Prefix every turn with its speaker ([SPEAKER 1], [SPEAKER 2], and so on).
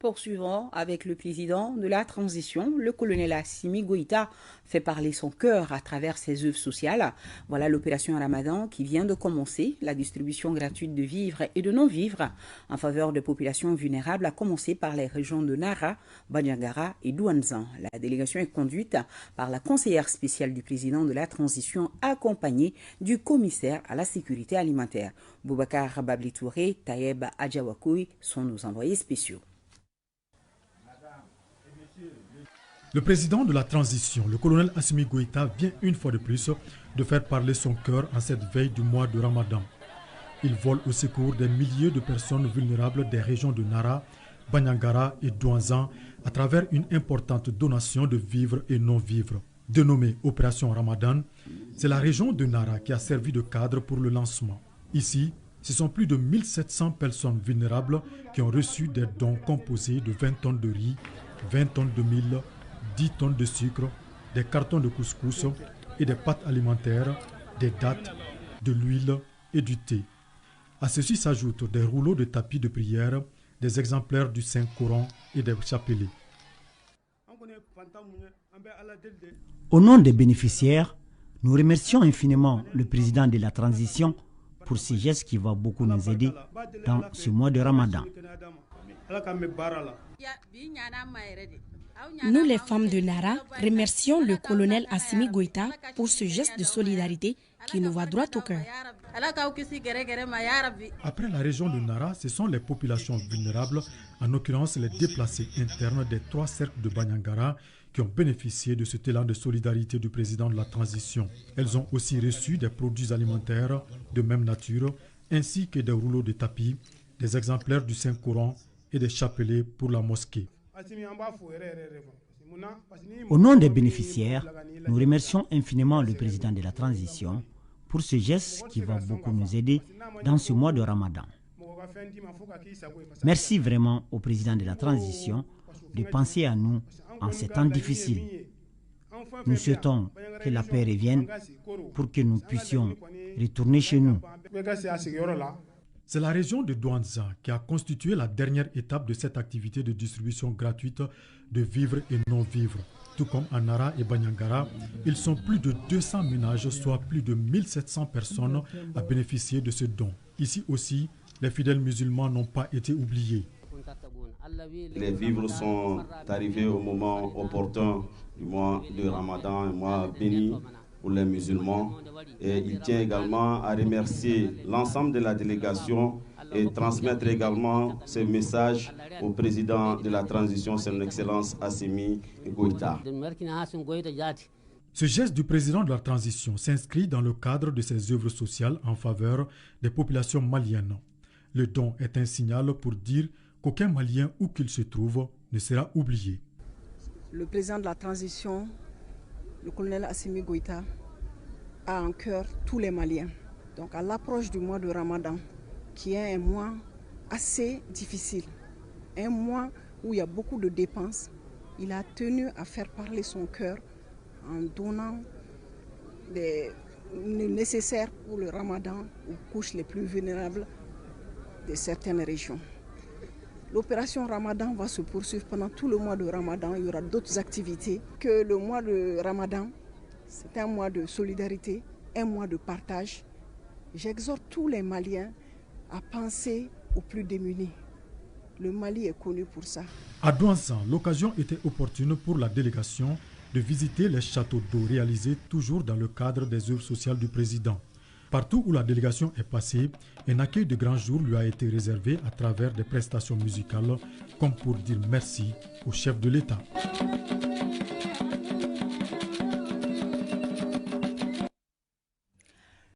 [SPEAKER 1] Poursuivons avec le président de la transition, le colonel Assimi Goïta fait parler son cœur à travers ses œuvres sociales. Voilà l'opération Ramadan qui vient de commencer. La distribution gratuite de vivres et de non-vivres en faveur de populations vulnérables a commencé par les régions de Nara, Bandiagara et Douanzan. La délégation est conduite par la conseillère spéciale du président de la transition accompagnée du commissaire à la sécurité alimentaire. Boubacar Babli Touré, Taïeb Adjawakoui sont nos envoyés spéciaux.
[SPEAKER 2] Le président de la transition, le colonel Assimi Goïta, vient une fois de plus de faire parler son cœur en cette veille du mois de Ramadan. Il vole au secours des milliers de personnes vulnérables des régions de Nara, Bandiagara et Douanzan à travers une importante donation de vivres et non-vivres. Dénommée Opération Ramadan, c'est la région de Nara qui a servi de cadre pour le lancement. Ici, ce sont plus de 1700 personnes vulnérables qui ont reçu des dons composés de 20 tonnes de riz, 20 tonnes de mil, 10 tonnes de sucre, des cartons de couscous et des pâtes alimentaires, des dattes, de l'huile et du thé. À ceci s'ajoutent des rouleaux de tapis de prière, des exemplaires du Saint-Coran et des chapelets.
[SPEAKER 3] Au nom des bénéficiaires, nous remercions infiniment le président de la transition pour ce geste qui va beaucoup nous aider dans ce mois de Ramadan.
[SPEAKER 4] Nous, les femmes de Nara, remercions le colonel Assimi Goïta pour ce geste de solidarité qui nous va droit au cœur.
[SPEAKER 2] Après la région de Nara, ce sont les populations vulnérables, en l'occurrence les déplacés internes des 3 cercles de Bandiagara, qui ont bénéficié de cet élan de solidarité du président de la transition. Elles ont aussi reçu des produits alimentaires de même nature, ainsi que des rouleaux de tapis, des exemplaires du Saint-Coran et des chapelets pour la mosquée.
[SPEAKER 3] Au nom des bénéficiaires, nous remercions infiniment le président de la transition pour ce geste qui va beaucoup nous aider dans ce mois de Ramadan. Merci vraiment au président de la transition de penser à nous en ces temps difficiles. Nous souhaitons que la paix revienne pour que nous puissions retourner chez nous.
[SPEAKER 2] C'est la région de Douanzan qui a constitué la dernière étape de cette activité de distribution gratuite de vivres et non-vivres. Tout comme à Nara et Bandiagara, ils sont plus de 200 ménages, soit plus de 1700 personnes à bénéficier de ce don. Ici aussi, les fidèles musulmans n'ont pas été oubliés.
[SPEAKER 5] Les vivres sont arrivés au moment opportun du mois de Ramadan, un mois béni pour les musulmans. Et il tient également à remercier l'ensemble de la délégation et transmettre également ce message au président de la transition, son Excellence Assimi Goïta.
[SPEAKER 2] Ce geste du président de la transition s'inscrit dans le cadre de ses œuvres sociales en faveur des populations maliennes. Le don est un signal pour dire qu'aucun Malien, où qu'il se trouve, ne sera oublié.
[SPEAKER 6] Le président de la transition, le colonel Assimi Goïta, a en cœur tous les Maliens. Donc à l'approche du mois de Ramadan, qui est un mois assez difficile, un mois où il y a beaucoup de dépenses, il a tenu à faire parler son cœur en donnant le nécessaire pour le Ramadan aux couches les plus vulnérables de certaines régions. L'opération Ramadan va se poursuivre pendant tout le mois de Ramadan. Il y aura d'autres activités que le mois de Ramadan. C'est un mois de solidarité, un mois de partage. J'exhorte tous les Maliens à penser aux plus démunis. Le Mali est connu pour ça.
[SPEAKER 2] À Douanzan, l'occasion était opportune pour la délégation de visiter les châteaux d'eau réalisés toujours dans le cadre des œuvres sociales du président. Partout où la délégation est passée, un accueil de grand jour lui a été réservé à travers des prestations musicales, comme pour dire merci au chef de l'État.